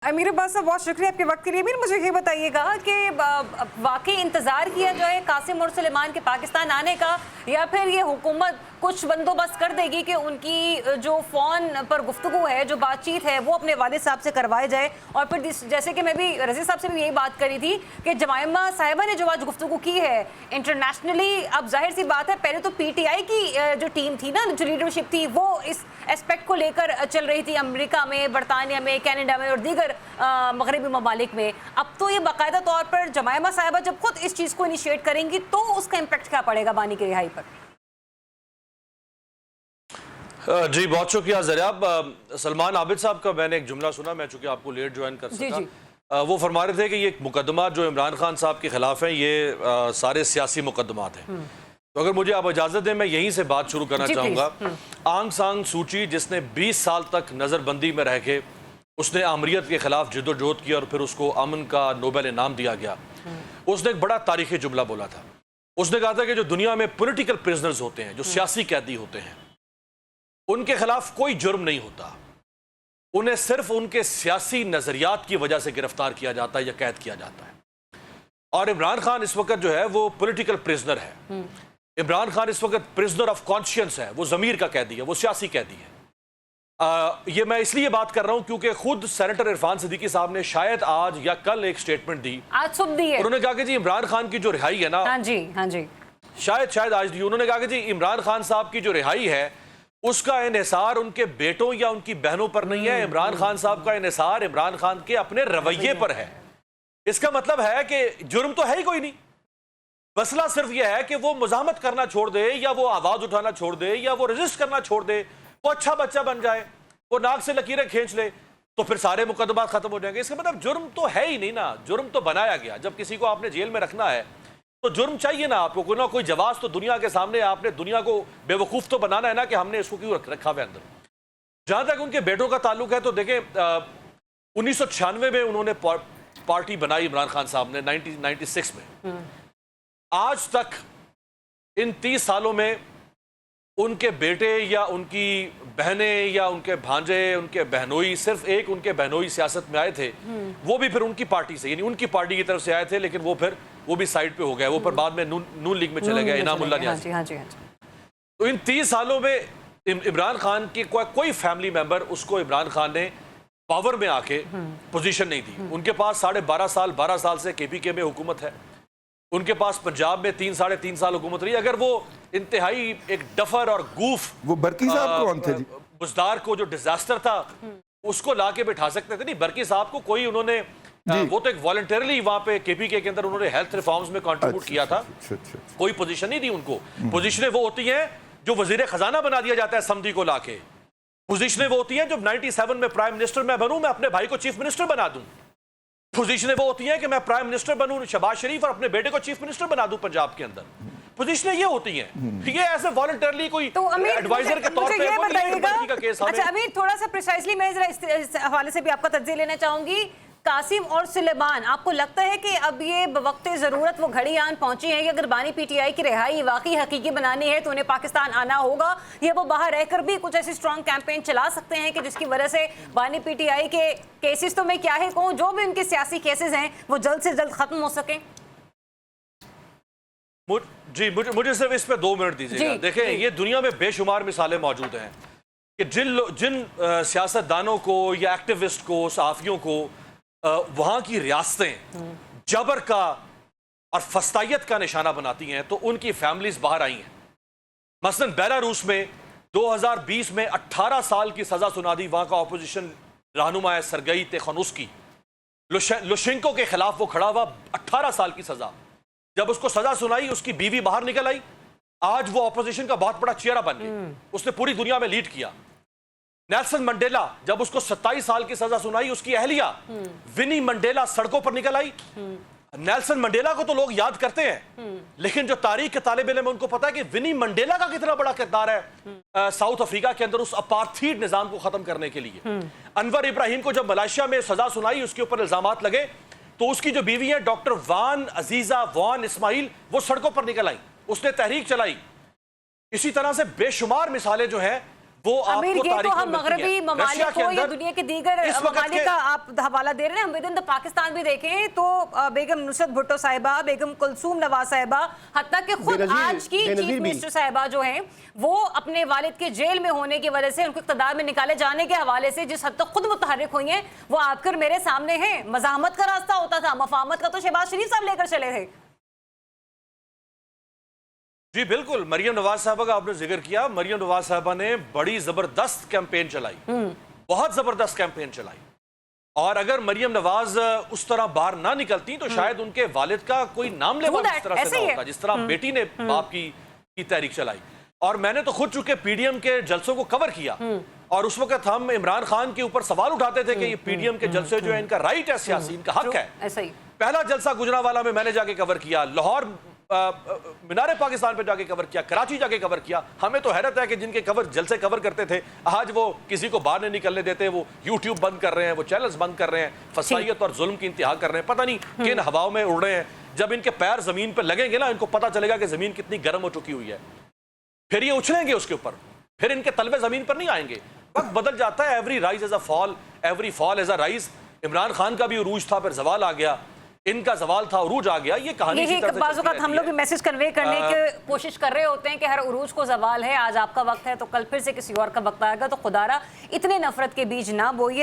अमीर अब्बास साहब, बहुत शुक्रिया आपके वक्त के लिए। अमीर, मुझे ये बताइएगा कि वाकई इंतज़ार किया जाए कासिम और सुलेमान के पाकिस्तान आने का, या फिर ये हुकूमत कुछ बंदोबस्त कर देगी कि उनकी जो फ़ोन पर गुफ्तगू है, जो बातचीत है, वो अपने वालिद साहब से करवाए जाए। और फिर जैसे कि मैं भी रज़ी साहब से भी यही बात करी थी कि जमायमा साहिबा ने जो आज गुफ्तगू की है इंटरनेशनली, अब जाहिर सी बात है पहले तो PTI की जो टीम थी ना, जो लीडरशिप थी, वो इस एस्पेक्ट को लेकर चल रही थी अमेरिका में, बरतानिया में, कनाडा में और दीगर मगरबी ममालिक में। अब तो ये बाकायदा तौर पर जमायमा साहिबा जब खुद इस चीज़ को इनिशिएट करेंगी तो उसका इम्पैक्ट क्या पड़ेगा बानी की रिहाई पर? जी बहुत शुक्रिया ज़रियाब। सलमान आबिद साहब का मैंने एक जुमला सुना, मैं चूंकि आपको लेट ज्वाइन कर सका। वो फरमा रहे थे कि ये मुकदमा जो इमरान खान साहब के खिलाफ है, ये सारे सियासी मुकदमात हैं। तो अगर मुझे आप इजाज़त दें, मैं यहीं से बात शुरू करना चाहूँगा। आंग सांग सूची, जिसने 20 साल तक नज़रबंदी में रह के उसने आमरीत के खिलाफ जिद्दोजहद की और फिर उसको अमन का नोबेल इनाम दिया गया, उसने एक बड़ा तारीखी जुमला बोला था। उसने कहा था कि जो दुनिया में पॉलिटिकल प्रिजनर्स होते हैं, जो सियासी कैदी होते हैं, उनके खिलाफ कोई जुर्म नहीं होता, उन्हें सिर्फ उनके सियासी नजरियात की वजह से गिरफ्तार किया जाता है या कैद किया जाता है। और इमरान खान इस वक्त जो है वो पॉलिटिकल प्रिजनर है। इमरान खान इस वक्त प्रिजनर ऑफ कॉन्शियंस है, वो जमीर का कैदी है, वो सियासी कैदी है। ये मैं इसलिए बात कर रहा हूं क्योंकि खुद सेनेटर इरफान सिद्दीकी साहब ने शायद आज या कल एक स्टेटमेंट दी, आज सुबह दी है। उन्होंने कहा कि जी इमरान खान की जो रिहाई है ना, हाँ जी, शायद आज दी। उन्होंने कहा कि जी इमरान खान साहब की जो रिहाई है उसका इन्हिसार उनके बेटों या उनकी बहनों पर नहीं है, इमरान खान साहब का इन्हिसार इमरान खान के अपने रवैये पर है। इसका मतलब है कि जुर्म तो है ही कोई नहीं, मसला सिर्फ यह है कि वो मुजाहमत करना छोड़ दे, या वो आवाज उठाना छोड़ दे, या वो रजिस्ट करना छोड़ दे, वो अच्छा बच्चा बन जाए, वो नाक से लकीरें खींच ले, तो फिर सारे मुकदमा खत्म हो जाएंगे। इसका मतलब जुर्म तो है ही नहीं ना, जुर्म तो बनाया गया। जब किसी को आपने जेल में रखना है तो जुर्म चाहिए ना आपको, कोई ना कोई जवाब तो दुनिया के सामने, आपने दुनिया को बेवकूफ़ तो बनाना है ना कि हमने इसको क्यों रखा हुआ अंदर। जहां तक उनके बेटों का ताल्लुक है तो देखें, 1996 में उन्होंने पार्टी बनाई इमरान खान साहब ने, 1996 में। आज तक इन 30 सालों में उनके बेटे या उनकी बहनें या उनके भांजे, उनके बहनोई, सिर्फ एक उनके बहनोई सियासत में आए थे, वो भी फिर उनकी पार्टी से, यानी उनकी पार्टी की तरफ से आए थे, लेकिन वो भी साइड पे हो गए, वो फिर बाद में नून लीग में चले गए, इनामुल्लाह न्याज़ी। तो इन 30 सालों में इमरान खान की कोई फैमिली मेंबर, उसको इमरान खान ने पावर में आके पोजीशन नहीं दी। उनके पास 12.5 साल से KPK में हुकूमत है, उनके पास पंजाब में 3 साढ़े 3 साल हुकूमत रही। अगर वो इंतहाई एक डफर और गूफ, वो बरकी साहब कौन थे जी? बुजदार को जो डिजास्टर था उसको लाके बिठा सकते थे। नहीं, बरकी साहब को कोई उन्होंने वो तो एक वॉलंटरली वहां पे KPK के अंदर उन्होंने हेल्थ रिफॉर्म्स में कंट्रीब्यूट किया था। कोई पोजीशन नहीं दी उनको। पोजीशनें वो होती हैं जो वजीर खजाना बना दिया जाता है समधी को लाके। पोजीशनें वो होती हैं जब 97 में प्राइम मिनिस्टर मैं बनूं, मैं अपने भाई को चीफ मिनिस्टर बना दूं। पोजीशनें वो होती हैं कि मैं प्राइम मिनिस्टर बनूं, शहबाज शरीफ और अपने बेटे को चीफ मिनिस्टर बना दूं पंजाब के अंदर। पोजीशनें ये होती हैं। ये ऐसे वॉलंटरली कोई एडवाइजर के तौर पे बताइएगा। अच्छा अमीर, थोड़ा सा प्रिसाइसली मैं जरा इस हवाले से भी आपका तज्ज़िया लेना चाहूंगी। कासिम और सुलेमान, आपको लगता है कि अब ये वक्त ज़रूरत वो घड़ी आन पहुंची है कि अगर बानी PTI की रिहाई वाकई हकीकी बनानी है तो उन्हें पाकिस्तान आना होगा, या वो बाहर रहकर भी कुछ ऐसी स्ट्रॉन्ग कैंपेन चला सकते हैं कि जिसकी वजह से बानी PTI के केसेस, तो मैं क्या ही कहूँ, जो भी उनके सियासी केसेस हैं वो जल्द से जल्द खत्म हो सकें? जी मुझे सिर्फ इस पे 2 मिनट दीजिएगा। देखें, ये दुनिया में बेशुमार मिसालें मौजूद हैं कि जिन सियासतदानों को या एक्टिविस्ट को, सहाफ़ियों को वहां की रियासतें जबर का और फस्तायत का निशाना बनाती हैं तो उनकी फैमिलीज बाहर आई हैं। मसलन बेलारूस में 2020 में 18 साल की सजा सुना दी वहां का ऑपोजिशन रहनुमा है सरगई तिखानोव्स्की। लुशेंको के खिलाफ वो खड़ा हुआ, 18 साल की सजा। जब उसको सजा सुनाई, उसकी बीवी बाहर निकल आई, आज वो ऑपोजिशन का बहुत बड़ा चेहरा बन गई, उसने पूरी दुनिया में लीड किया। नेल्सन मंडेला, जब उसको 27 साल की सजा सुनाई, उसकी अहलिया विनी मंडेला सड़कों पर निकल आई। नेल्सन मंडेला को तो लोग याद करते हैं, लेकिन जो तारीख के तालिब इल्म, उनको पता है कि विनी मंडेला का कितना बड़ा किरदार है साउथ अफ्रीका के अंदर उस अपार्थीड निजाम को खत्म करने के लिए। अनवर इब्राहिम को जब मलेशिया में सजा सुनाई, उसके ऊपर इल्जामात लगे, तो उसकी जो बीवी है डॉक्टर वान अजीजा वान इस्माइल, वो सड़कों पर निकल आई, उसने तहरीक चलाई। इसी तरह से बेशुमार मिसालें जो हैं वो अमीर आपको ये तो तारीख हम में मिलती मगरबी है। ममालिक रशिया के को या अंदर दुनिया के दीगर इस वक्त ममालिक के- का आप हवाला दे रहे हैं। हम विद इन द पाकिस्तान भी देखें तो बेगम नुसरत भुट्टो साहिबा, बेगम कुलसूम नवाज साहिबा, हत्ता कि खुद आज की चीफ मिनिस्टर साहिबा जो हैं वो अपने वालिद के जेल में होने की वजह से, उनको इक़्तिदार में निकाले जाने के हवाले से जिस हद तक खुद मुतहर्रिक हुई हैं, वो आकर मेरे सामने हैं। मज़ाहमत का रास्ता होता था, मफाहमत का तो शहबाज शरीफ साहब लेकर चले थे। जी बिल्कुल, मरियम नवाज साहबा का आपने जिक्र किया। मरियम नवाज साहबा ने बड़ी जबरदस्त कैंपेन चलाई, बहुत जबरदस्त कैंपेन चलाई। और अगर मरियम नवाज उस तरह बाहर ना निकलती तो शायद उनके वालिद का कोई नाम लेवा इस तरह से ना होता, जिस तरह बेटी ने बाप की तहरीक चलाई। और मैंने तो खुद चूंकि पीडीएम के जलसों को कवर किया, और उस वक्त हम इमरान खान के ऊपर सवाल उठाते थे कि ये पीडीएम के जलसे जो है इनका राइट है सियासी, इनका हक है। ऐसा ही पहला जलसा गुजरांवाला में मैंने जाके कवर किया, लाहौर मीनारे पाकिस्तान पे जाके कवर किया, कराची जाके कवर किया। हमें तो हैरत है कि जिनके जलसे कवर करते थे आज वो किसी को बाहर नहीं निकलने देते, वो यूट्यूब बंद कर रहे हैं, वो चैनल्स बंद कर रहे हैं, फसाइयत और जुल्म की इंतहा कर रहे हैं, पता नहीं किन हवाओं में उड़ रहे हैं। जब इनके पैर जमीन पर लगेंगे ना, इनको पता चलेगा कि जमीन कितनी गर्म हो चुकी हुई है, फिर ये उछलेंगे उसके ऊपर, फिर इनके तलवे जमीन पर नहीं आएंगे। वक्त बदल जाता है, every rise as a fall, every fall as a rise. Imran Khan का भी उरूज था, फिर जवाल आ गया, इनका जवाल था, उरूज आ गया। ये कहानी इसी तरह से बाज़ औक़ात हम लोग भी मैसेज कन्वे करने की कोशिश कर रहे होते हैं कि हर उरूज को जवाल है, आज आपका वक्त है तो कल फिर से किसी और का वक्त आएगा। तो खुदारा इतने नफरत के बीज ना बोइए।